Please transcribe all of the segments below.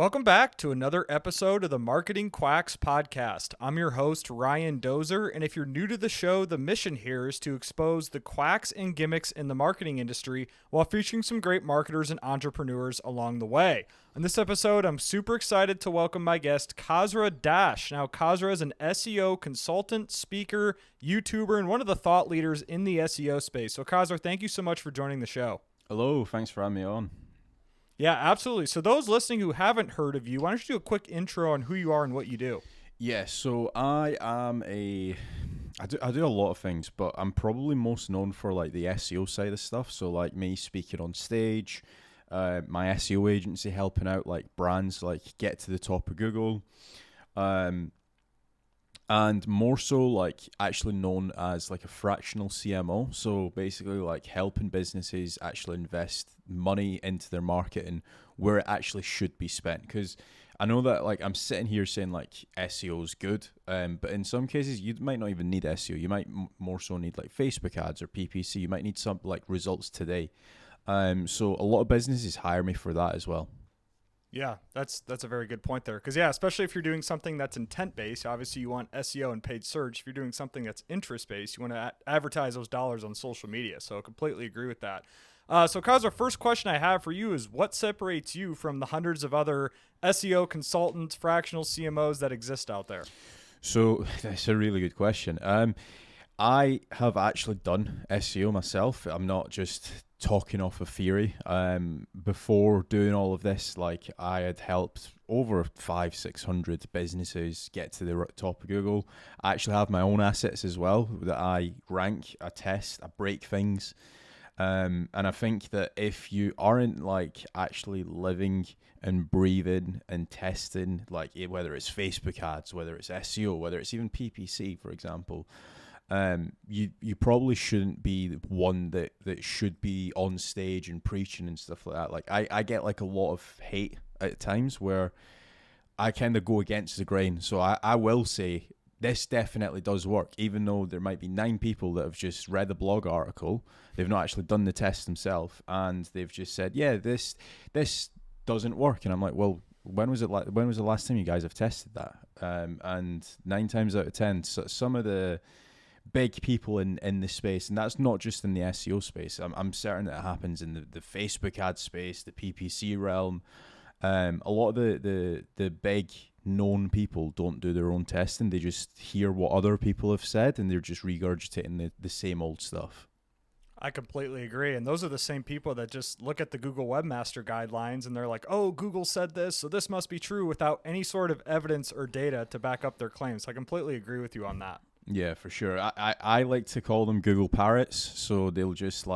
Welcome back to another episode of the Marketing Quacks podcast. I'm your host, Ryan Dozer, and if you're new to the show, the mission here is to expose the quacks and gimmicks in the marketing industry while featuring some great marketers and entrepreneurs along the way. In this episode, I'm super excited to welcome my guest, Kasra Dash. Now, Kasra is an SEO consultant, speaker, YouTuber, and one of the thought leaders in the SEO space. So, Kasra, thank you so much for joining the show. Hello, thanks for having me on. Yeah, absolutely. So those listening who haven't heard of you, why don't you do a quick intro on who you are and what you do? Yeah, so I do a lot of things, but I'm probably most known for like the SEO side of stuff. So like me speaking on stage, my SEO agency helping out like brands like get to the top of Google, and more so like actually known as like a fractional CMO. So basically like helping businesses actually invest money into their marketing where it actually should be spent. Because I know that like I'm sitting here saying like SEO is good, but in some cases you might not even need SEO. You might more so need like Facebook ads or PPC. You might need some like results today. So a lot of businesses hire me for that as well. Yeah, that's a very good point there. Because, yeah, especially if you're doing something that's intent-based, obviously you want SEO and paid search. If you're doing something that's interest-based, you want to advertise those dollars on social media. So I completely agree with that. So, Kasra, first question I have for you is what separates you from the hundreds of other SEO consultants, fractional CMOs that exist out there? So that's a really good question. I have actually done SEO myself. I'm not just talking off of theory. Before doing all of this, like I had helped over 500-600 businesses get to the top of Google. I actually have my own assets as well that I rank, I test, I break things. And I think that if you aren't like actually living and breathing and testing, like whether it's Facebook ads, whether it's SEO, whether it's even PPC, for example, you probably shouldn't be the one that should be on stage and preaching and stuff like that. Like I get like a lot of hate at times where I kind of go against the grain. So I will say this definitely does work, even though there might be 9 people that have just read a blog article. They've not actually done the test themselves, and they've just said, yeah, this doesn't work. And I'm like, well, when was the last time you guys have tested that? And 9 times out of 10, so some of the big people in the space, and that's not just in the SEO space. I'm certain that it happens in the Facebook ad space, the PPC realm. A lot of the big known people don't do their own testing. They just hear what other people have said, and they're just regurgitating the same old stuff. I completely agree. And those are the same people that just look at the Google Webmaster Guidelines and they're like, oh, Google said this, so this must be true without any sort of evidence or data to back up their claims. I completely agree with you on that. Yeah, for sure. I like to call them Google parrots. So they'll just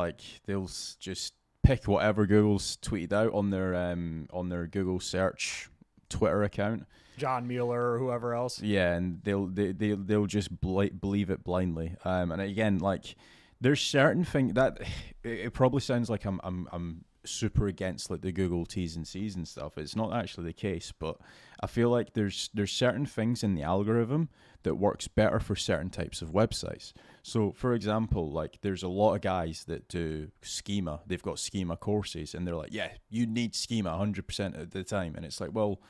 pick whatever Google's tweeted out on their Google search Twitter account. John Mueller or whoever else. Yeah, and they'll just believe it blindly. And again, like there's certain things that it probably sounds like I'm super against like the Google T's and C's and stuff. It's not actually the case, but I feel like there's certain things in the algorithm that works better for certain types of websites. So for example, like there's a lot of guys that do schema. They've got schema courses and they're like, yeah, you need schema 100% of the time. And it's like, well,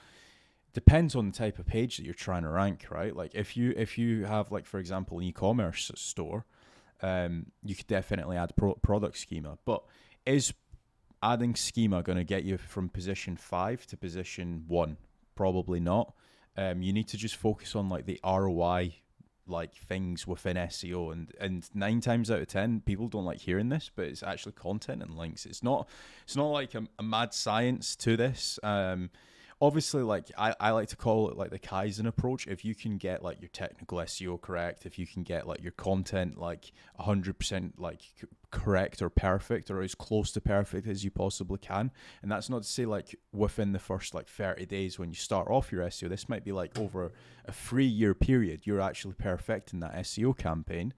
depends on the type of page that you're trying to rank, right? Like if you have like, for example, an e-commerce store, you could definitely add product schema, but is adding schema going to get you from position 5 to position 1? Probably not. You need to just focus on like the ROI like things within SEO, and 9 times out of 10 people don't like hearing this, but it's actually content and links. It's not like a mad science to this. Obviously, like I like to call it like the Kaizen approach. If you can get like your technical SEO correct, if you can get like your content like 100% like correct or perfect or as close to perfect as you possibly can, and that's not to say like within the first like 30 days when you start off your SEO. This might be like over a 3-year period you're actually perfecting that SEO campaign.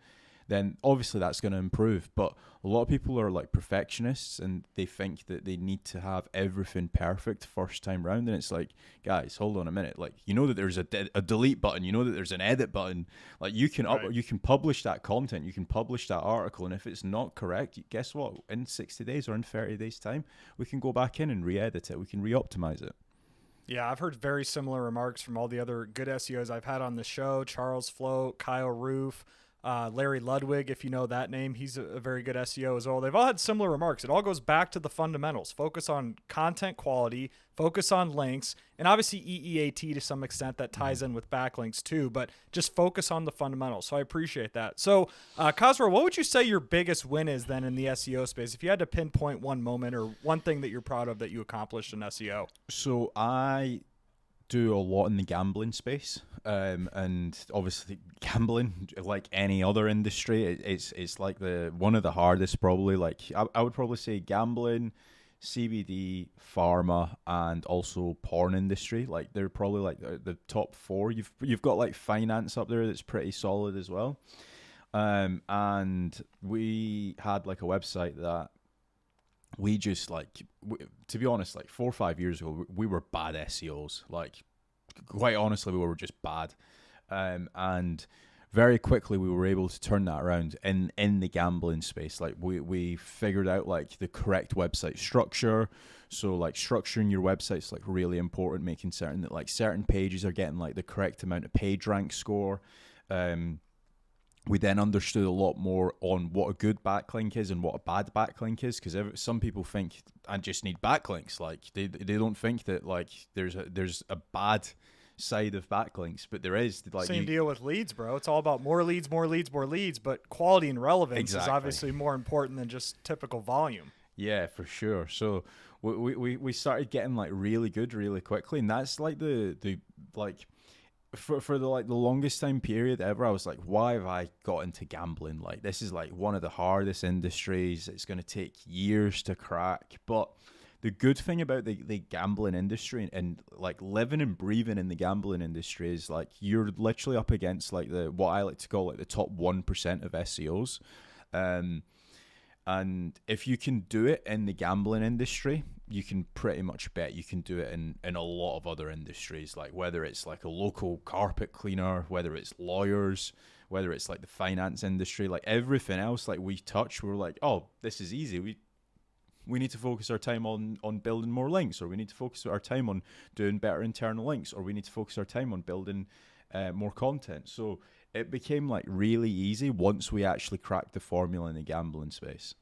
Then obviously that's going to improve. But a lot of people are like perfectionists and they think that they need to have everything perfect first time round. And it's like, guys, hold on a minute. Like, you know that there's a delete button. You know that there's an edit button. Like you can you can publish that content. You can publish that article. And if it's not correct, guess what? In 60 days or in 30 days time, we can go back in and re-edit it. We can re-optimize it. Yeah, I've heard very similar remarks from all the other good SEOs I've had on the show. Charles Float, Kyle Roof, Larry Ludwig, if you know that name, he's a very good SEO as well. They've all had similar remarks. It all goes back to the fundamentals. Focus on content quality, focus on links, and obviously EEAT to some extent that ties in with backlinks too, but just focus on the fundamentals. So I appreciate that. So, Kasra, what would you say your biggest win is then in the SEO space? If you had to pinpoint one moment or one thing that you're proud of that you accomplished in SEO? So I do a lot in the gambling space, and obviously gambling, like any other industry, it's like the one of the hardest probably. Like I would probably say gambling, CBD, pharma, and also porn industry. Like they're probably like the top four. You've got like finance up there that's pretty solid as well. And we had like a website that we just to be honest, like 4 or 5 years ago, we were bad SEOs. Like, quite honestly, we were just bad. And very quickly we were able to turn that around in the gambling space. Like we figured out like the correct website structure. So like structuring your website's like really important, making certain that like certain pages are getting like the correct amount of page rank score. We then understood a lot more on what a good backlink is and what a bad backlink is, because some people think I just need backlinks. Like they don't think that like there's a bad side of backlinks, but there is. Like Same deal with leads, bro. It's all about more leads, more leads, more leads, but quality and relevance is obviously more important than just typical volume. Yeah, for sure. So we started getting like really good really quickly, and that's like the like. For the like the longest time period ever, I was like, why have I got into gambling? Like this is like one of the hardest industries. It's going to take years to crack. But the good thing about the gambling industry and like living and breathing in the gambling industry is like you're literally up against like the what I like to call like the top 1% of SEOs. And if you can do it in the gambling industry, you can pretty much bet you can do it in a lot of other industries, like whether it's like a local carpet cleaner, whether it's lawyers, whether it's like the finance industry, like everything else like we touch, we're like, oh, this is easy. We need to focus our time on building more links, or we need to focus our time on doing better internal links, or we need to focus our time on building more content. So it became like really easy once we actually cracked the formula in the gambling space.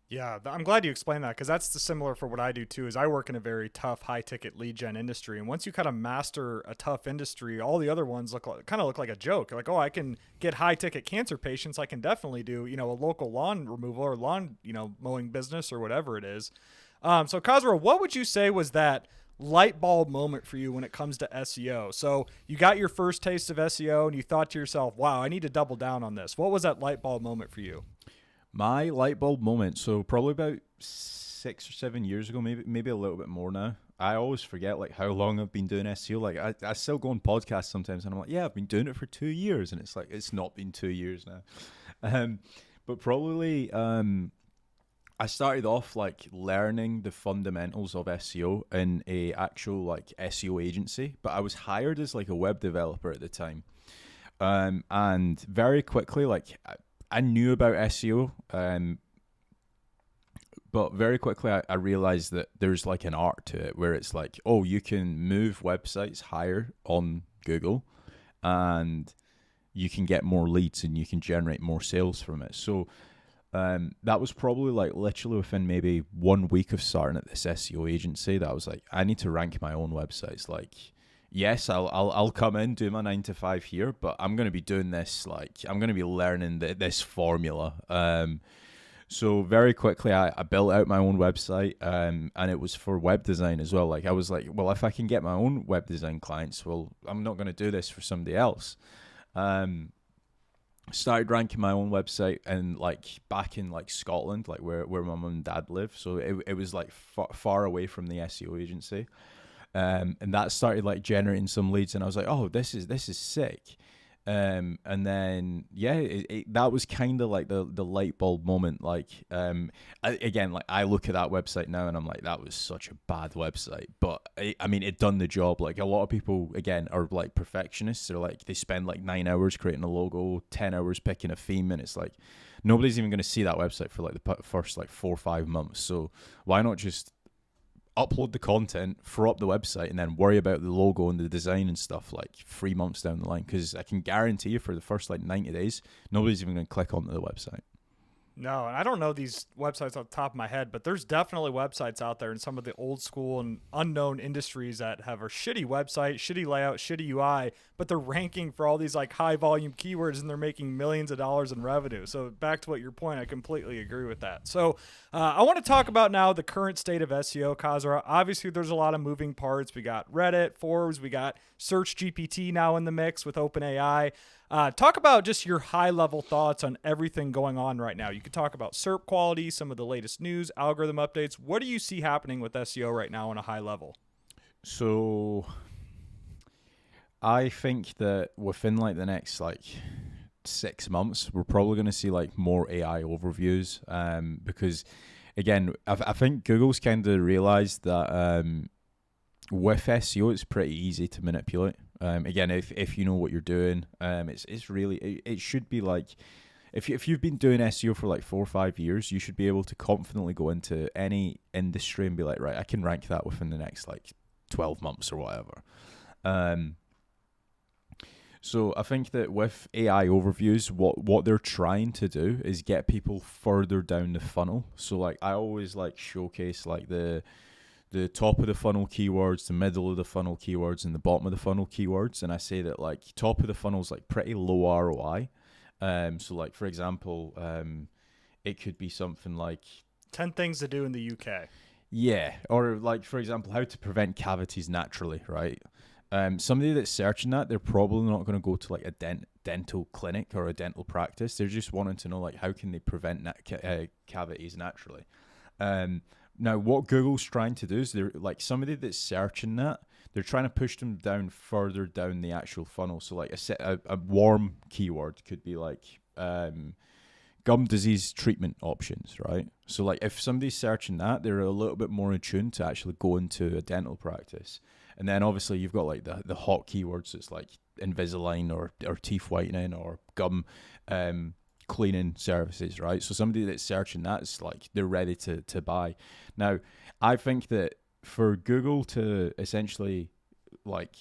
Yeah, I'm glad you explained that, because that's the similar for what I do too. Is I work in a very tough, high-ticket lead gen industry, and once you kind of master a tough industry, all the other ones look like a joke. Like, oh, I can get high-ticket cancer patients. I can definitely do a local lawn removal or lawn mowing business or whatever it is. So Kasra, what would you say was that light bulb moment for you when it comes to SEO? So you got your first taste of SEO and you thought to yourself, wow, I need to double down on this. What was that light bulb moment for you? My light bulb moment, so probably about 6 or 7 years ago, maybe a little bit more now. I always forget like how long I've been doing SEO. Like I still go on podcasts sometimes and I'm like, yeah, I've been doing it for 2 years, and it's like it's not been 2 years now. But probably I started off like learning the fundamentals of SEO in a actual like SEO agency, but I was hired as like a web developer at the time. And very quickly, like I knew about SEO, but very quickly I realized that there's like an art to it where it's like, oh, you can move websites higher on Google and you can get more leads and you can generate more sales from it. So that was probably like literally within maybe 1 week of starting at this SEO agency that I was like, I need to rank my own websites. Like, yes, I'll come in, do my 9 to 5 here, but I'm going to be doing this, like, I'm going to be learning this formula. So very quickly, I built out my own website, and it was for web design as well. Like, I was like, well, if I can get my own web design clients, well, I'm not going to do this for somebody else. Started ranking my own website and like back in like Scotland, like where my mum and dad live. So it was like far away from the SEO agency. And that started like generating some leads, and I was like, oh, this is sick. And then that was kind of like the light bulb moment. Like again, like I look at that website now and I'm like, that was such a bad website, but I mean it done the job. Like a lot of people again are like perfectionists. They're like, they spend like 9 hours creating a logo, 10 hours picking a theme, and it's like nobody's even going to see that website for like the first like 4 or 5 months. So why not just upload the content, throw up the website, and then worry about the logo and the design and stuff like 3 months down the line. Because I can guarantee you for the first like 90 days, nobody's even going to click onto the website. No, and I don't know these websites off the top of my head, but there's definitely websites out there in some of the old school and unknown industries that have a shitty website, shitty layout, shitty UI, but they're ranking for all these like high volume keywords and they're making millions of dollars in revenue. So back to what your point, I completely agree with that. So I want to talk about now the current state of SEO, Kasra. Obviously, there's a lot of moving parts. We got Reddit, Forbes, we got Search GPT now in the mix with OpenAI. Talk about just your high-level thoughts on everything going on right now. You could talk about SERP quality, some of the latest news, algorithm updates. What do you see happening with SEO right now on a high level? So I think that within like the next like 6 months, we're probably going to see like more AI overviews because, again, I think Google's kind of realized that with SEO, it's pretty easy to manipulate. Again, if you know what you're doing, it's really it should be like if you've been doing SEO for like 4 or 5 years, you should be able to confidently go into any industry and be like, right, I can rank that within the next like 12 months or whatever. So I think that with AI overviews, what they're trying to do is get people further down the funnel. So like I always like showcase like the top of the funnel keywords, the middle of the funnel keywords, and the bottom of the funnel keywords. And I say that like top of the funnel is like pretty low ROI. So like for example, it could be something like 10 things to do in the UK. Yeah, or like for example, how to prevent cavities naturally, right? Somebody that's searching that, they're probably not going to go to like a dental clinic or a dental practice. They're just wanting to know like how can they prevent cavities naturally. Now, what Google's trying to do is they're like somebody that's searching that, they're trying to push them down further down the actual funnel. So like a warm keyword could be like gum disease treatment options, right? So like if somebody's searching that, they're a little bit more attuned to actually go into a dental practice. And then obviously you've got like the hot keywords. It's like Invisalign or teeth whitening or gum cleaning services, right? So somebody that's searching that is like they're ready to buy. Now, I think that for Google to essentially like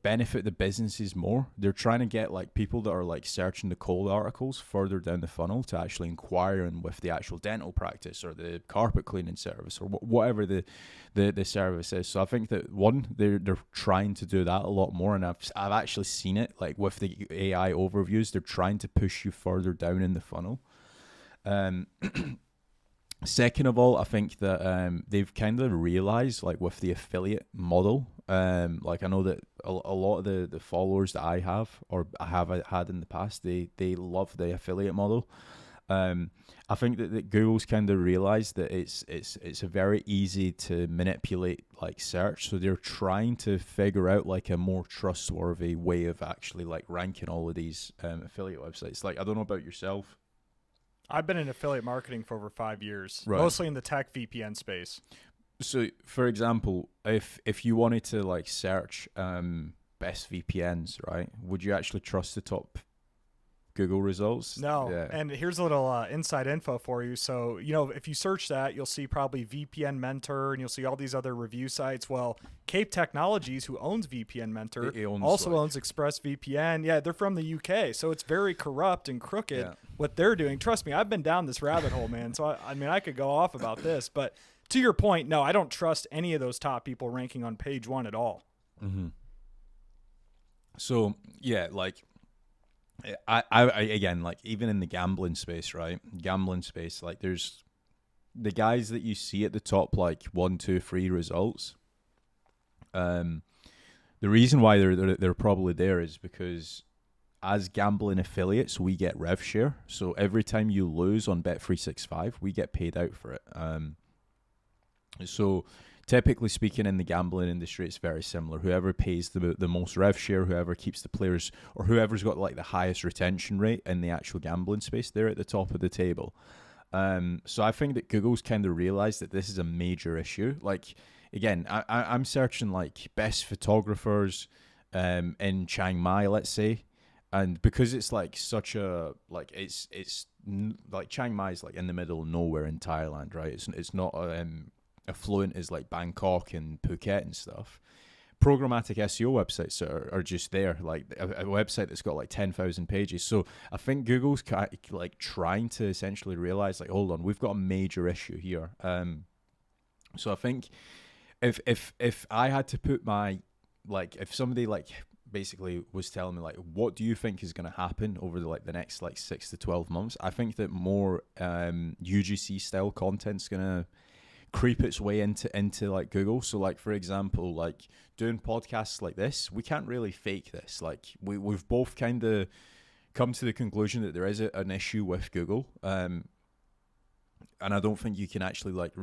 benefit the businesses more, they're trying to get like people that are like searching the cold articles further down the funnel to actually inquiring with the actual dental practice or the carpet cleaning service or whatever the service is. So I think that one, they're trying to do that a lot more, and I've actually seen it like with the AI overviews. They're trying to push you further down in the funnel. Second of all, I think that they've kind of realized, like with the affiliate model, like I know that a lot of the followers that I have or I have had in the past, they love the affiliate model. I think that Google's kind of realized that it's a very easy to manipulate like search, so they're trying to figure out like a more trustworthy way of actually like ranking all of these affiliate websites. Like I don't know about yourself. I've been in affiliate marketing for over 5 years, Right. Mostly in the tech VPN space. So, for example, if you wanted to like search best VPNs, right, would you actually trust the top Google results? No. Yeah. And here's a little inside info for you. So, you know, if you search that, you'll see probably VPN Mentor and you'll see all these other review sites. Well, Cape Technologies, who owns VPN Mentor, also owns ExpressVPN. Yeah, they're from the UK. So it's very corrupt and crooked what they're doing. Trust me, I've been down this rabbit hole, man. So, I mean, I could go off about this. But to your point, no, I don't trust any of those top people ranking on page one at all. Mm-hmm. So, yeah, like, I again, like even in the gambling space, right? Gambling space, like there's the guys that you see at the top, like 1, 2, 3 results. The reason why they're probably there is because as gambling affiliates, we get rev share. So every time you lose on Bet365, we get paid out for it. So typically speaking, in the gambling industry, it's very similar. Whoever pays the most rev share, whoever keeps the players, or whoever's got like the highest retention rate in the actual gambling space, they're at the top of the table. So I think that Google's kind of realized that this is a major issue. Like, again, I'm searching like best photographers in Chiang Mai, let's say. And because it's like such a, like, it's like Chiang Mai is like in the middle of nowhere in Thailand, right? It's not a affluent as like Bangkok and Phuket and stuff. Programmatic SEO websites are just there, like a website that's got like 10,000 pages. So I think Google's like trying to essentially realize, like, hold on, we've got a major issue here. So I think if I had to put my, like, if somebody like basically was telling me like, what do you think is going to happen over the next like 6 to 12 months, I think that more UGC style content's going to creep its way into like Google. So like, for example, like doing podcasts like this, we can't really fake this. Like we've both kind of come to the conclusion that there is an issue with Google. And I don't think you can actually like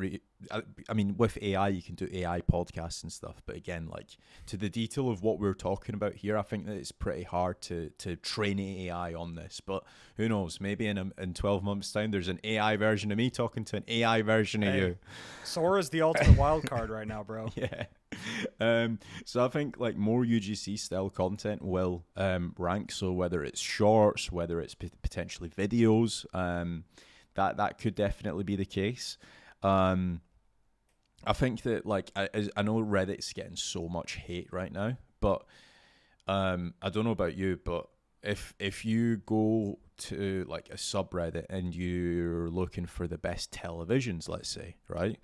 I mean, with AI you can do AI podcasts and stuff, but again, like to the detail of what we're talking about here, I think that it's pretty hard to train AI on this. But who knows, maybe in 12 months time there's an AI version of me talking to an AI version of you. Sora's the ultimate wild card right now, bro. Yeah. So I think like more UGC style content will rank. So whether it's shorts, whether it's potentially videos, that could definitely be the case. I think that like I know Reddit's getting so much hate right now, but I don't know about you, but if you go to like a subreddit and you're looking for the best televisions, let's say, right?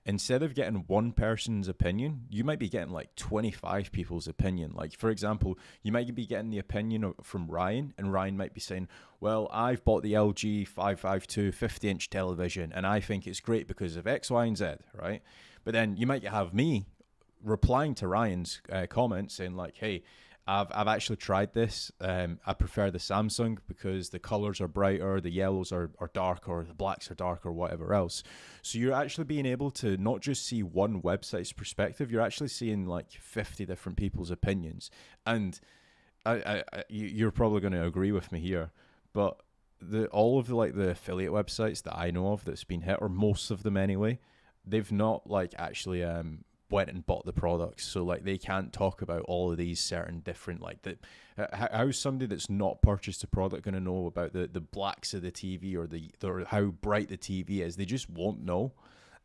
Instead of getting one person's opinion, you might be getting like 25 people's opinion. Like, for example, you might be getting the opinion from Ryan, and Ryan might be saying, well, I've bought the LG 552 50-inch television, and I think it's great because of X, Y, and Z, right? But then you might have me replying to Ryan's comment saying like, hey, I've actually tried this. I prefer the Samsung because the colors are brighter, the yellows are darker, the blacks are darker, whatever else. So you're actually being able to not just see one website's perspective, you're actually seeing like 50 different people's opinions. And you're probably going to agree with me here, but all of the affiliate websites that I know of that's been hit, or most of them anyway, they've not like actually went and bought the products, so like they can't talk about all of these certain different like how's somebody that's not purchased a product going to know about the blacks of the TV or how bright the TV is? They just won't know.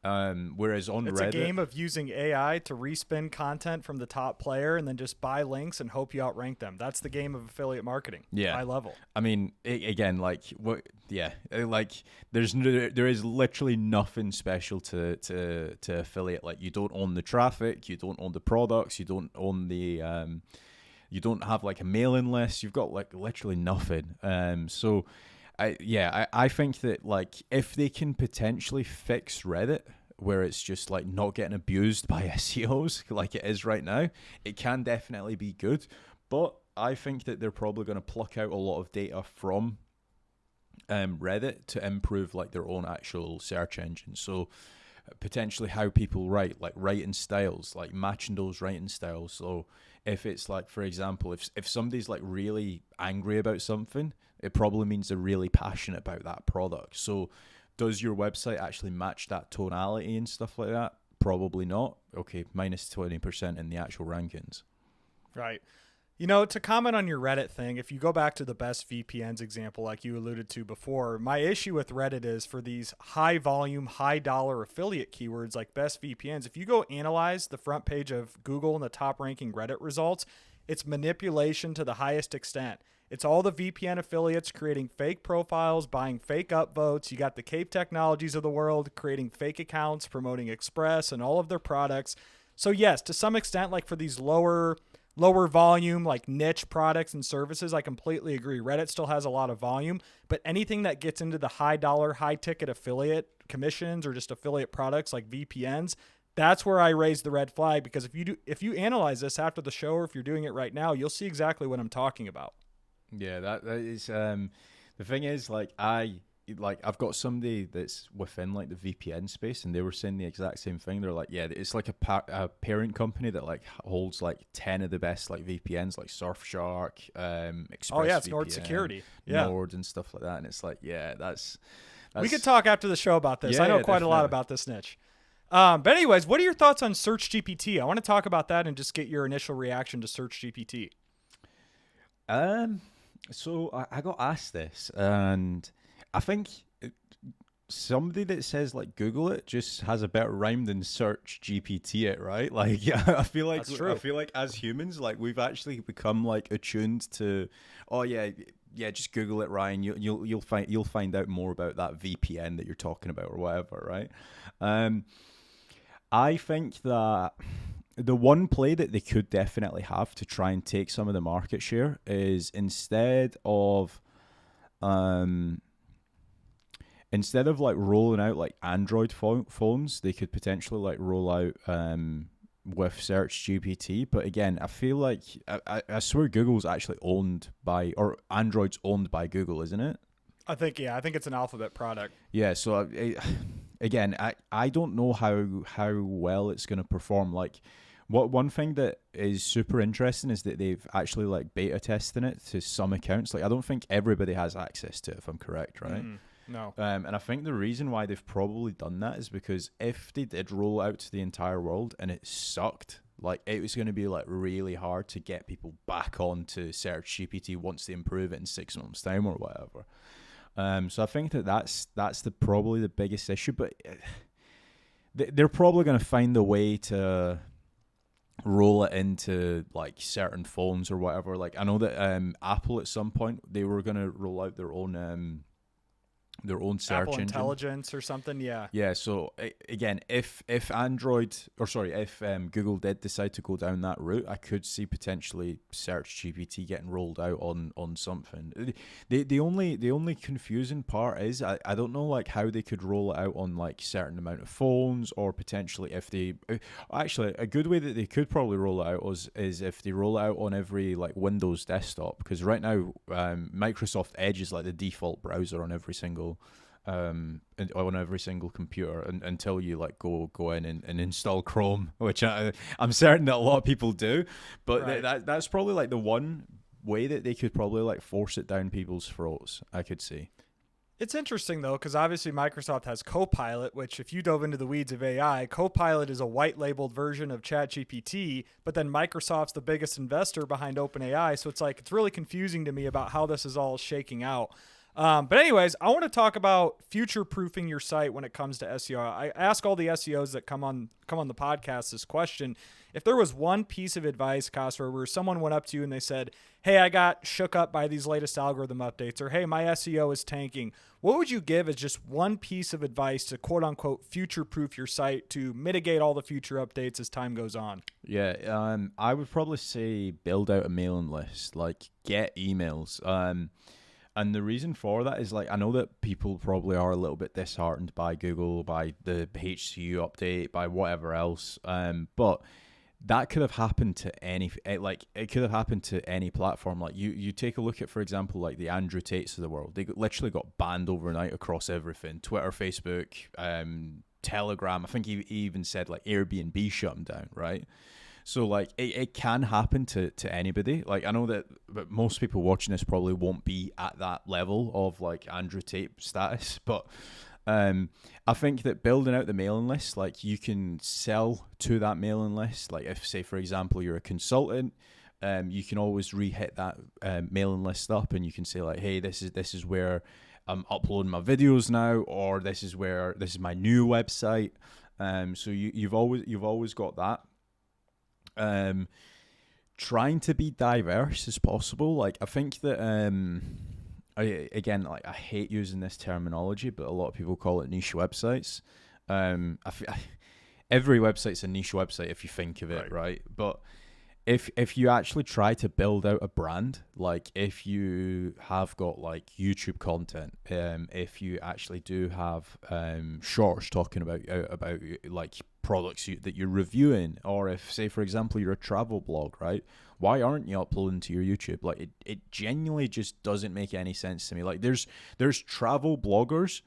Whereas on it's Reddit, a game of using AI to respin content from the top player and then just buy links and hope you outrank them. That's the game of affiliate marketing. Yeah, high level. I mean, again, like what? Yeah, like there is literally nothing special to affiliate. Like you don't own the traffic, you don't own the products, you don't own the you don't have like a mailing list. You've got like literally nothing. So. I think that like if they can potentially fix Reddit where it's just like not getting abused by SEOs like it is right now, it can definitely be good. But I think that they're probably going to pluck out a lot of data from Reddit to improve like their own actual search engine. So potentially how people write, like writing styles, like matching those writing styles. So if it's like, for example, if somebody's like really angry about something, it probably means they're really passionate about that product. So does your website actually match that tonality and stuff like that? Probably not. Okay, minus 20% in the actual rankings. Right. You know, to comment on your Reddit thing, if you go back to the best VPNs example, like you alluded to before, my issue with Reddit is for these high volume, high dollar affiliate keywords like best VPNs, if you go analyze the front page of Google and the top ranking Reddit results, it's manipulation to the highest extent. It's all the VPN affiliates creating fake profiles, buying fake upvotes. You got the Cape Technologies of the world creating fake accounts, promoting Express and all of their products. So yes, to some extent, like for these lower volume, like niche products and services, I completely agree. Reddit still has a lot of volume, but anything that gets into the high dollar, high ticket affiliate commissions or just affiliate products like VPNs, that's where I raise the red flag, because if you analyze this after the show, or if you're doing it right now, you'll see exactly what I'm talking about. Yeah, that is the thing is like I've got somebody that's within like the VPN space, and they were saying the exact same thing. They're like, yeah, it's like a parent company that like holds like 10 of the best like VPNs, like Surfshark, Express. Oh yeah, it's VPN, Nord Security, yeah, Nord and stuff like that. And it's like, yeah, that's we could talk after the show about this. Yeah, I know quite definitely. a lot about this niche. But anyways, what are your thoughts on Search GPT? I want to talk about that and just get your initial reaction to Search GPT. So I got asked this, and I think somebody that says like Google it just has a better rhyme than search GPT it, right? Like I feel like That's true. as humans, like we've actually become like attuned to, oh yeah, just Google it, Ryan. You'll find out more about that VPN that you're talking about or whatever, right? I think that the one play that they could definitely have to try and take some of the market share is instead of like rolling out like Android phones, they could potentially like roll out with Search GPT. But again, I feel like I swear Google's actually owned by, or Android's owned by Google, isn't it? I think it's an Alphabet product. Yeah. So again, I don't know how well it's going to perform. Like, one thing that is super interesting is that they've actually like beta testing it to some accounts. Like, I don't think everybody has access to it, if I'm correct, right? No. And I think the reason why they've probably done that is because if they did roll out to the entire world and it sucked, like it was going to be like really hard to get people back onto Search GPT once they improve it in 6 months' time or whatever. So I think that's probably the biggest issue, but they're probably going to find a way to roll it into like certain phones or whatever. Like I know that Apple at some point they were going to roll out their own search Apple engine. Intelligence or something, yeah. Yeah, so again, if Google did decide to go down that route, I could see potentially Search GPT getting rolled out on something. The only confusing part is I don't know like how they could roll it out on like certain amount of phones, or potentially if they actually a good way that they could probably roll it out is if they roll it out on every like Windows desktop, because right now Microsoft Edge is like the default browser on every single computer until you like go in and install Chrome, which I'm certain that a lot of people do, but right. that's probably like the one way that they could probably like force it down people's throats, I could see. It's interesting, though, because obviously Microsoft has Copilot, which if you dove into the weeds of AI, Copilot is a white-labeled version of ChatGPT, but then Microsoft's the biggest investor behind OpenAI, so it's really confusing to me about how this is all shaking out. But anyways, I want to talk about future-proofing your site when it comes to SEO. I ask all the SEOs that come on the podcast this question. If there was one piece of advice, Kasra, where someone went up to you and they said, hey, I got shook up by these latest algorithm updates, or hey, my SEO is tanking, what would you give as just one piece of advice to quote-unquote future-proof your site to mitigate all the future updates as time goes on? Yeah, I would probably say build out a mailing list, like get emails. And the reason for that is, like, I know that people probably are a little bit disheartened by Google, by the HCU update, by whatever else. But that could have happened to it could have happened to any platform. Like you take a look at, for example, like the Andrew Tates of the world. They literally got banned overnight across everything: Twitter, Facebook, Telegram. I think he even said like Airbnb shut them down, right? So like it can happen to anybody. Like I know that but most people watching this probably won't be at that level of like Andrew Tate status, but I think that building out the mailing list, like you can sell to that mailing list. Like if, say for example, you're a consultant, you can always re-hit that mailing list up, and you can say like, hey, this is where I'm uploading my videos now, or this is my new website. So you've always got that. Trying to be diverse as possible. Like I think that I hate using this terminology, but a lot of people call it niche websites. Every website's a niche website if you think of it, right? But if you actually try to build out a brand, like if you have got like YouTube content, if you actually do have shorts talking about like products that you're reviewing, or if, say for example, you're a travel blog, right? Why aren't you uploading to your YouTube? Like it genuinely just doesn't make any sense to me. Like there's travel bloggers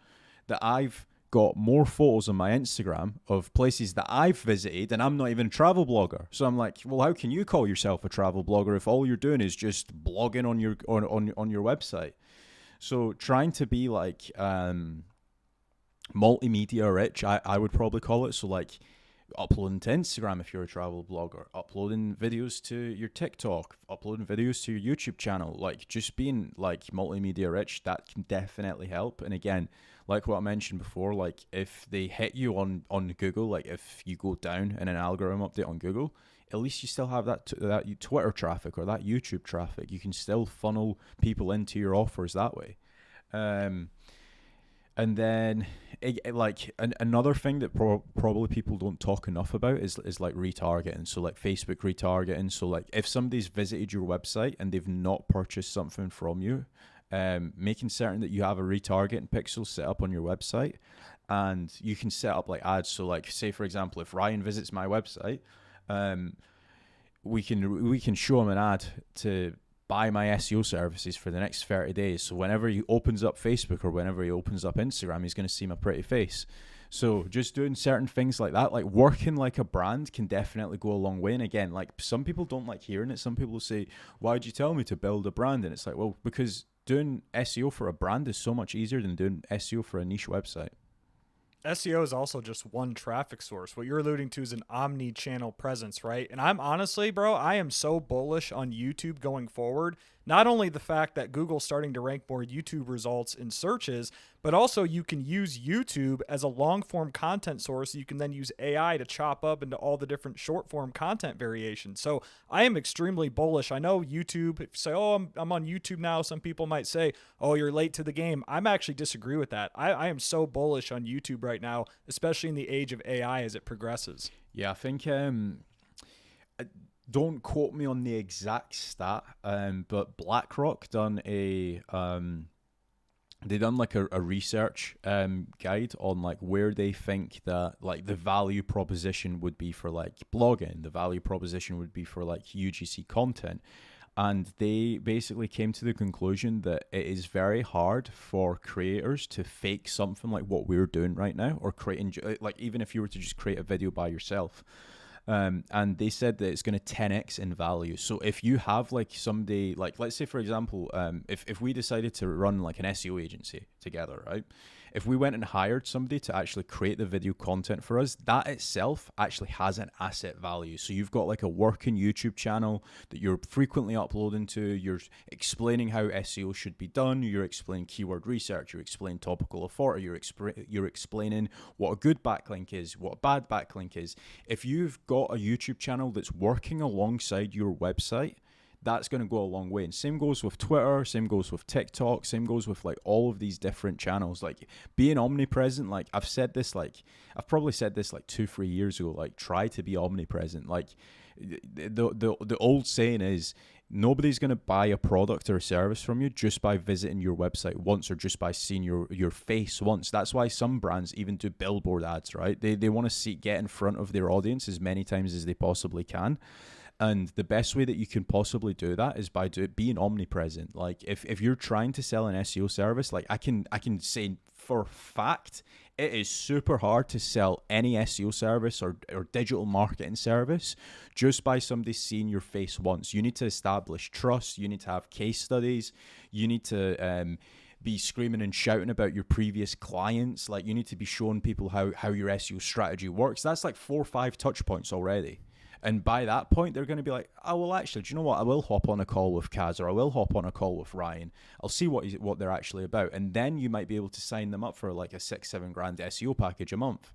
that I've got more photos on my Instagram of places that I've visited, and I'm not even a travel blogger. So I'm like, well, how can you call yourself a travel blogger if all you're doing is just blogging on your website? So trying to be like multimedia rich, I would probably call it. So like uploading to Instagram if you're a travel blogger, uploading videos to your TikTok, uploading videos to your YouTube channel. Like, just being like multimedia rich, that can definitely help. And again, like what I mentioned before, like if they hit you on Google, like if you go down in an algorithm update on Google, at least you still have that Twitter traffic or that YouTube traffic. You can still funnel people into your offers that way. And then, another thing that probably people don't talk enough about is like retargeting. So like Facebook retargeting. So like if somebody's visited your website and they've not purchased something from you, making certain that you have a retargeting pixel set up on your website, and you can set up like ads. So like, say for example, if Ryan visits my website, we can show him an ad to buy my SEO services for the next 30 days. So whenever he opens up Facebook or whenever he opens up Instagram, he's going to see my pretty face. So just doing certain things like that, like working like a brand, can definitely go a long way. And again, like some people don't like hearing it. Some people say, why'd you tell me to build a brand? And it's like, well, because doing SEO for a brand is so much easier than doing SEO for a niche website. SEO is also just one traffic source. What you're alluding to is an omni-channel presence, right? And I'm honestly, bro, I am so bullish on YouTube going forward. Not only the fact that Google's starting to rank more YouTube results in searches, but also you can use YouTube as a long-form content source. You can then use AI to chop up into all the different short-form content variations. So I am extremely bullish. I know YouTube, if you say, oh, I'm on YouTube now, some people might say, oh, you're late to the game. I'm actually disagree with that. I am so bullish on YouTube right now, especially in the age of AI as it progresses. Yeah, I think... don't quote me on the exact stat, but BlackRock done they done like a research guide on like where they think that like the value proposition would be for like blogging, the value proposition would be for like UGC content. And they basically came to the conclusion that it is very hard for creators to fake something like what we're doing right now, or creating, like even if you were to just create a video by yourself. And they said that it's going to 10x in value. So if you have like somebody, like let's say for example, if we decided to run like an SEO agency together, right? If we went and hired somebody to actually create the video content for us, that itself actually has an asset value. So you've got like a working YouTube channel that you're frequently uploading to, you're explaining how SEO should be done, you're explaining keyword research, you're explaining topical authority, you're explaining what a good backlink is, what a bad backlink is. If you've got a YouTube channel that's working alongside your website, that's going to go a long way. And same goes with Twitter, same goes with TikTok, same goes with like all of these different channels. Like being omnipresent, like I've probably said this like 2-3 years ago, like try to be omnipresent. Like the old saying is, nobody's going to buy a product or a service from you just by visiting your website once or just by seeing your face once. That's why some brands even do billboard ads, right? They want to get in front of their audience as many times as they possibly can. And the best way that you can possibly do that is by being omnipresent. Like if you're trying to sell an SEO service, like I can say for a fact, it is super hard to sell any SEO service or digital marketing service just by somebody seeing your face once. You need to establish trust. You need to have case studies. You need to be screaming and shouting about your previous clients. Like you need to be showing people how your SEO strategy works. That's like 4 or 5 touch points already. And by that point, they're going to be like, oh, well, actually, do you know what? I will hop on a call with Kaz, or I will hop on a call with Ryan. I'll see what they're actually about. And then you might be able to sign them up for like a $6-7 SEO package a month.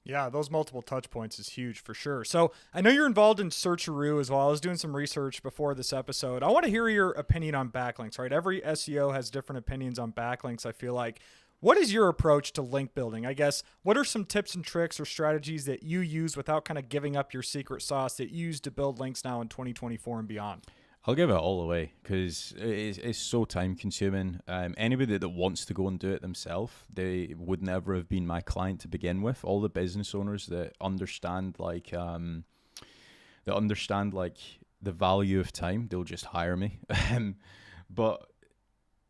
Yeah, those multiple touch points is huge for sure. So I know you're involved in Searcheroo as well. I was doing some research before this episode. I want to hear your opinion on backlinks, right? Every SEO has different opinions on backlinks, I feel like. What is your approach to link building? I guess, what are some tips and tricks or strategies that you use without kind of giving up your secret sauce that you use to build links now in 2024 and beyond? I'll give it all away because it's so time consuming. Anybody that wants to go and do it themselves, they would never have been my client to begin with. All the business owners that understand like the value of time, they'll just hire me. But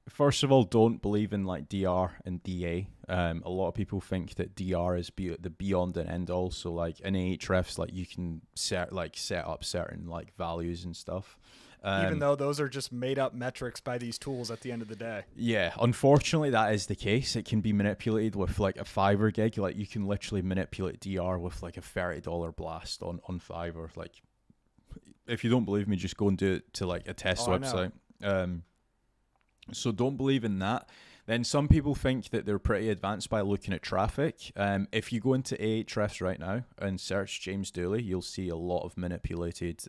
First of all, don't believe in like DR and DA. A lot of people think that DR is the beyond and end all. So like in Ahrefs, like you can set up certain like values and stuff. Even though those are just made up metrics by these tools at the end of the day. Yeah, unfortunately, that is the case. It can be manipulated with like a Fiverr gig. Like you can literally manipulate DR with like a $30 blast on Fiverr. Like, if you don't believe me, just go and do it to like a test website. So don't believe in that. Then some people think that they're pretty advanced by looking at traffic. If you go into Ahrefs right now and search James Dooley, you'll see a lot of manipulated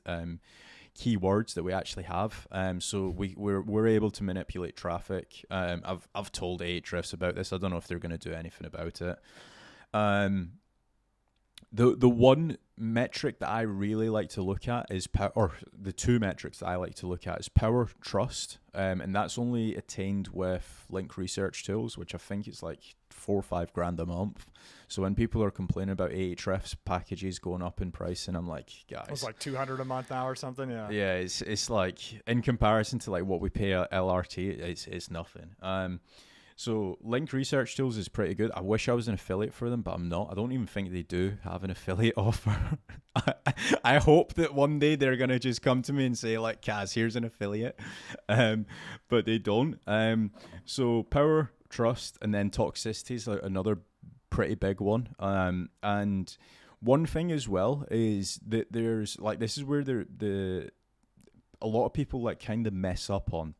keywords that we actually have. So we're able to manipulate traffic. I've told Ahrefs about this. I don't know if they're going to do anything about it. The one metric that I really like to look at is the two metrics that I like to look at is power trust, and that's only attained with link research tools, which I think is like $4 or $5 a month. So when people are complaining about Ahrefs packages going up in price, and I'm like, guys, it's like $200 a month now or something. Yeah, it's like in comparison to like what we pay at LRT, it's nothing. So link research tools is pretty good. I wish I was an affiliate for them, but I'm not. I don't even think they do have an affiliate offer. I hope that one day they're going to just come to me and say like, Kaz, here's an affiliate. But they don't. So power, trust, and then toxicity is another pretty big one. And one thing as well is that there's like, this is where a lot of people like kind of mess up on.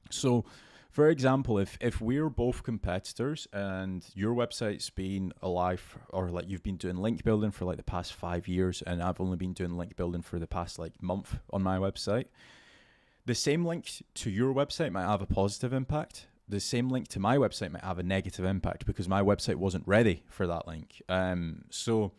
So for example, if we're both competitors and your website's been alive, or like you've been doing link building for like the past 5 years and I've only been doing link building for the past like month on my website, the same link to your website might have a positive impact. The same link to my website might have a negative impact because my website wasn't ready for that link. So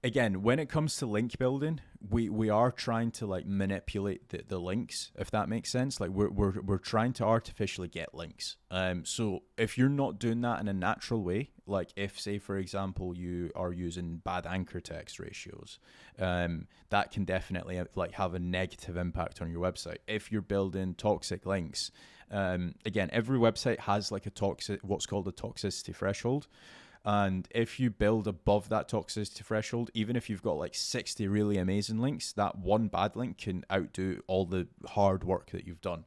again, when it comes to link building, we are trying to like manipulate the links, if that makes sense. Like we're trying to artificially get links. So if you're not doing that in a natural way, like if say for example you are using bad anchor text ratios, that can definitely like have a negative impact on your website. If you're building toxic links, again, every website has like what's called a toxicity threshold. And if you build above that toxicity threshold, even if you've got like 60 really amazing links, that one bad link can outdo all the hard work that you've done.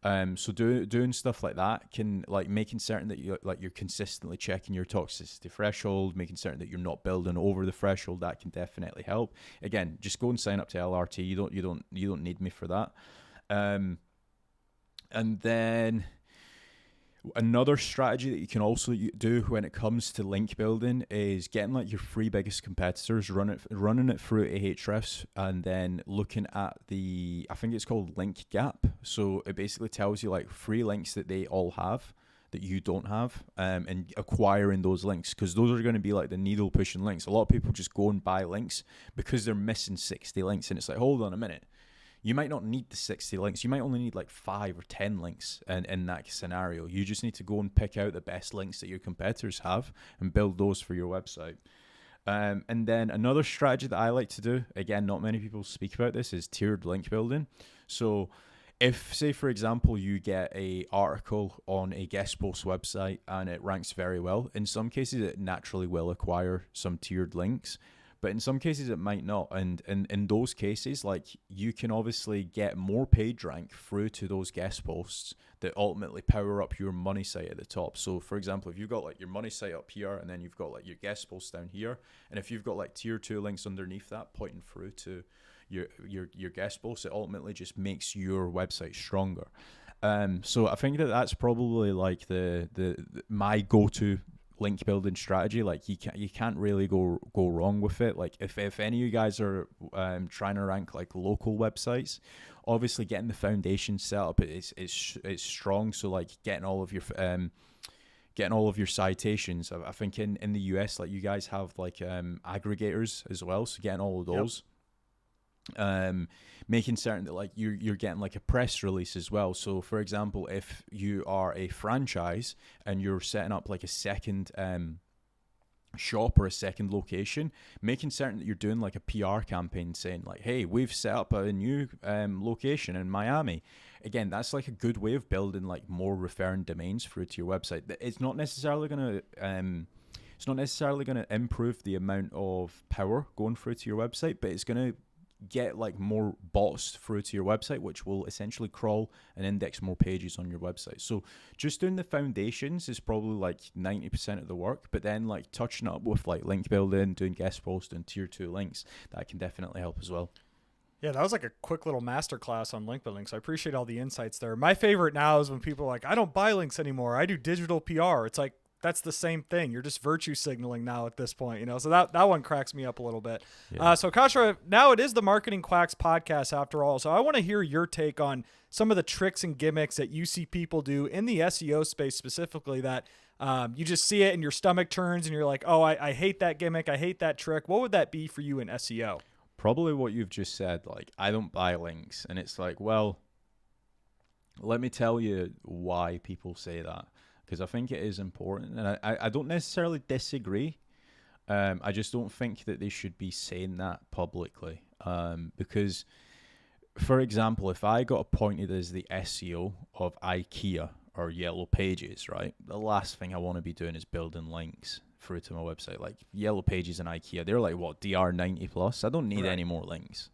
So doing stuff like that can like making certain that you're consistently checking your toxicity threshold, making certain that you're not building over the threshold. That can definitely help. Again, just go and sign up to LRT. You don't need me for that. And then another strategy that you can also do when it comes to link building is getting like your three biggest competitors, running it through Ahrefs, and then looking at I think it's called link gap. So it basically tells you like 3 links that they all have that you don't have, and acquiring those links, because those are going to be like the needle pushing links. A lot of people just go and buy links because they're missing 60 links, and it's like, hold on a minute. You might not need the 60 links. You might only need like 5 or 10 links in that scenario. You just need to go and pick out the best links that your competitors have and build those for your website. And then another strategy that I like to do, again, not many people speak about this, is tiered link building. So if, say, for example, you get a article on a guest post website and it ranks very well, in some cases it naturally will acquire some tiered links. But in some cases it might not, and in those cases, like you can obviously get more page rank through to those guest posts that ultimately power up your money site at the top. So for example, if you've got like your money site up here and then you've got like your guest posts down here, and if you've got like tier 2 links underneath that pointing through to your guest posts, it ultimately just makes your website stronger. So I think that's probably like the my go-to link building strategy. Like you can't really go wrong with it. Like if any of you guys are trying to rank like local websites, obviously getting the foundation set up is strong. So like getting all of your citations. I think in the US, like you guys have like aggregators as well, so getting all of those. Yep. Making certain that like you're getting like a press release as well. So for example, if you are a franchise and you're setting up like a second shop or a second location, making certain that you're doing like a PR campaign saying like, hey, we've set up a new location in Miami. Again, that's like a good way of building like more referring domains through to your website. It's not necessarily going to improve the amount of power going through to your website, but it's going to get like more bots through to your website, which will essentially crawl and index more pages on your website. So just doing the foundations is probably like 90% of the work, but then like touching up with like link building, doing guest posts and tier 2 links, that can definitely help as well. Yeah, that was like a quick little masterclass on link building. So I appreciate all the insights there. My favorite now is when people are like, I don't buy links anymore. I do digital PR. It's like, that's the same thing. You're just virtue signaling now at this point, you know? So that one cracks me up a little bit. Yeah. So Kasra, now it is the Marketing Quacks podcast after all. So I want to hear your take on some of the tricks and gimmicks that you see people do in the SEO space specifically that you just see it and your stomach turns and you're like, oh, I hate that gimmick. I hate that trick. What would that be for you in SEO? Probably what you've just said, like, I don't buy links. And it's like, well, let me tell you why people say that. Because I think it is important, and I don't necessarily disagree. I just don't think that they should be saying that publicly. Because, for example, if I got appointed as the SEO of IKEA or Yellow Pages, right, the last thing I want to be doing is building links through to my website. Like Yellow Pages and IKEA, they're like, what, DR 90 plus? I don't need any more links.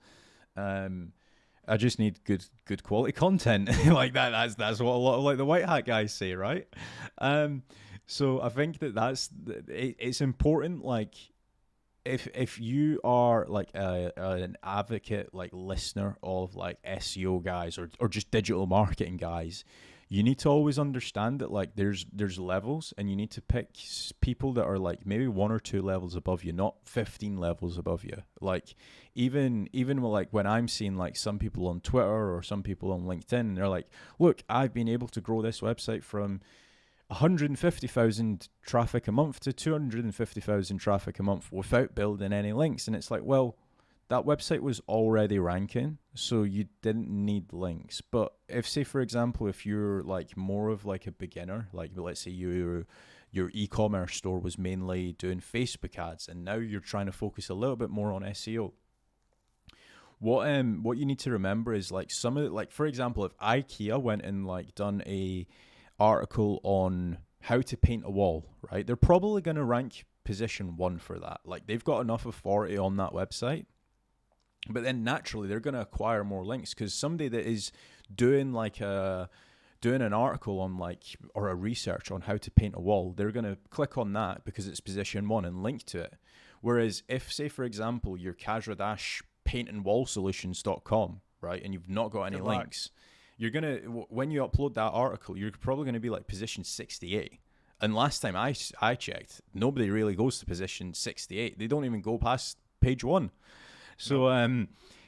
I just need good quality content like that. That's what a lot of like the white hat guys say, right? So I think it's important. Like if you are like an advocate, like listener of like SEO guys or just digital marketing guys, you need to always understand that like there's levels, and you need to pick people that are like maybe 1 or 2 levels above you, not 15 levels above you. Like even like when I'm seeing like some people on Twitter or some people on LinkedIn, and they're like, look, I've been able to grow this website from 150,000 traffic a month to 250,000 traffic a month without building any links. And it's like, well, that website was already ranking, so you didn't need links. But if, say, for example, if you're like more of like a beginner, like let's say your e-commerce store was mainly doing Facebook ads, and now you're trying to focus a little bit more on SEO. What you need to remember is like some of it, like for example, if IKEA went and like done a article on how to paint a wall, right? They're probably going to rank position 1 for that. Like they've got enough authority on that website. But then naturally they're going to acquire more links because somebody that is doing like doing an article on like or a research on how to paint a wall, they're going to click on that because it's position 1 and link to it. Whereas if, say for example, you're Kasra Dash paintandwallsolutions.com, right, and you've not got any links, you're going to, when you upload that article, you're probably going to be like position 68. And last time I checked, nobody really goes to position 68. They don't even go past page 1. So,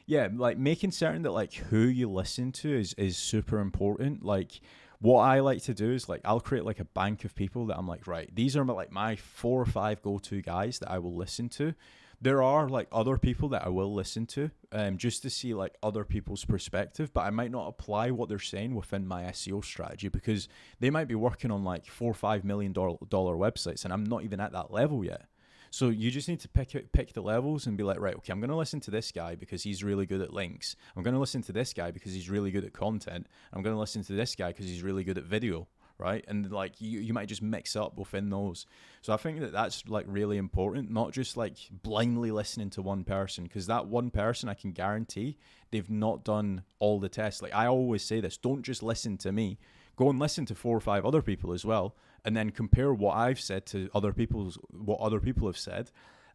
yeah, like making certain that like who you listen to is super important. Like what I like to do is like I'll create like a bank of people that I'm like, right, these are like my 4 or 5 go-to guys that I will listen to. There are like other people that I will listen to just to see like other people's perspective, but I might not apply what they're saying within my SEO strategy because they might be working on like $4 or $5 million websites and I'm not even at that level yet. So you just need to pick the levels and be like, right, okay, I'm going to listen to this guy because he's really good at links. I'm going to listen to this guy because he's really good at content. I'm going to listen to this guy because he's really good at video, right? And like you might just mix up within those. So I think that's like really important, not just like blindly listening to one person, because that one person, I can guarantee they've not done all the tests. Like I always say this, don't just listen to me. Go and listen to 4 or 5 other people as well, and then compare what I've said to what other people have said,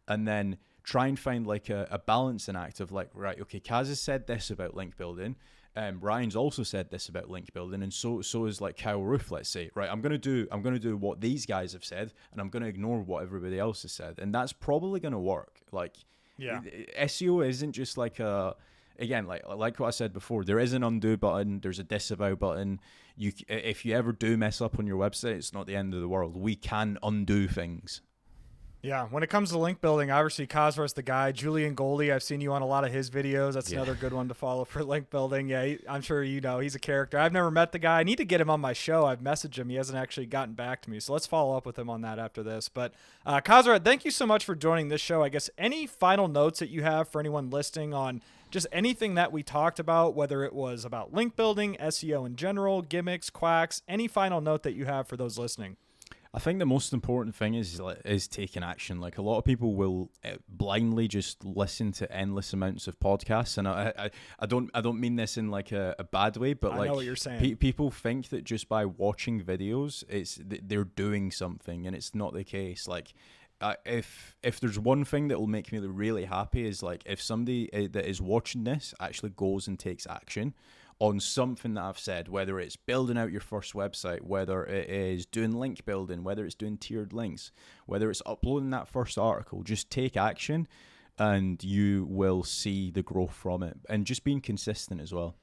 and then try and find like a balancing act of like, right, okay, Kaz has said this about link building, Ryan's also said this about link building, and so is like Kyle Roof, let's say, right, I'm gonna do what these guys have said, and I'm gonna ignore what everybody else has said, and that's probably gonna work. Like, yeah, SEO isn't just like a, again, like what I said before, there is an undo button, there's a disavow button. If you ever do mess up on your website, it's not the end of the world. We can undo things. Yeah, when it comes to link building, obviously Kasra's the guy. Julian Goldie, I've seen you on a lot of his videos. That's another good one to follow for link building. Yeah, I'm sure you know he's a character. I've never met the guy. I need to get him on my show. I've messaged him. He hasn't actually gotten back to me. So let's follow up with him on that after this. But Kasra, thank you so much for joining this show. I guess any final notes that you have for anyone listening on just anything that we talked about, whether it was about link building, SEO in general, gimmicks, quacks, any final note that you have for those listening? I think the most important thing is taking action. Like a lot of people will blindly just listen to endless amounts of podcasts, and I don't mean this in like a bad way, but I like know what you're saying. People think that just by watching videos, they're doing something, and it's not the case. Like if there's one thing that will make me really happy is like if somebody that is watching this actually goes and takes action on something that I've said, whether it's building out your first website, whether it is doing link building, whether it's doing tiered links, whether it's uploading that first article, just take action and you will see the growth from it, and just being consistent as well.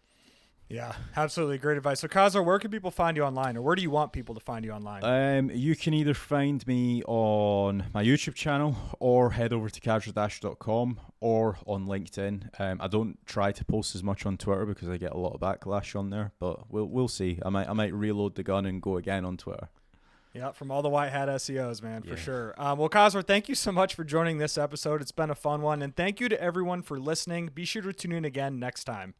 Yeah, absolutely. Great advice. So, Kasra, where can people find you online, or where do you want people to find you online? You can either find me on my YouTube channel or head over to kasradash.com or on LinkedIn. I don't try to post as much on Twitter because I get a lot of backlash on there, but we'll see. I might reload the gun and go again on Twitter. Yeah, from all the white hat SEOs, man, for sure. Well, Kasra, thank you so much for joining this episode. It's been a fun one, and thank you to everyone for listening. Be sure to tune in again next time.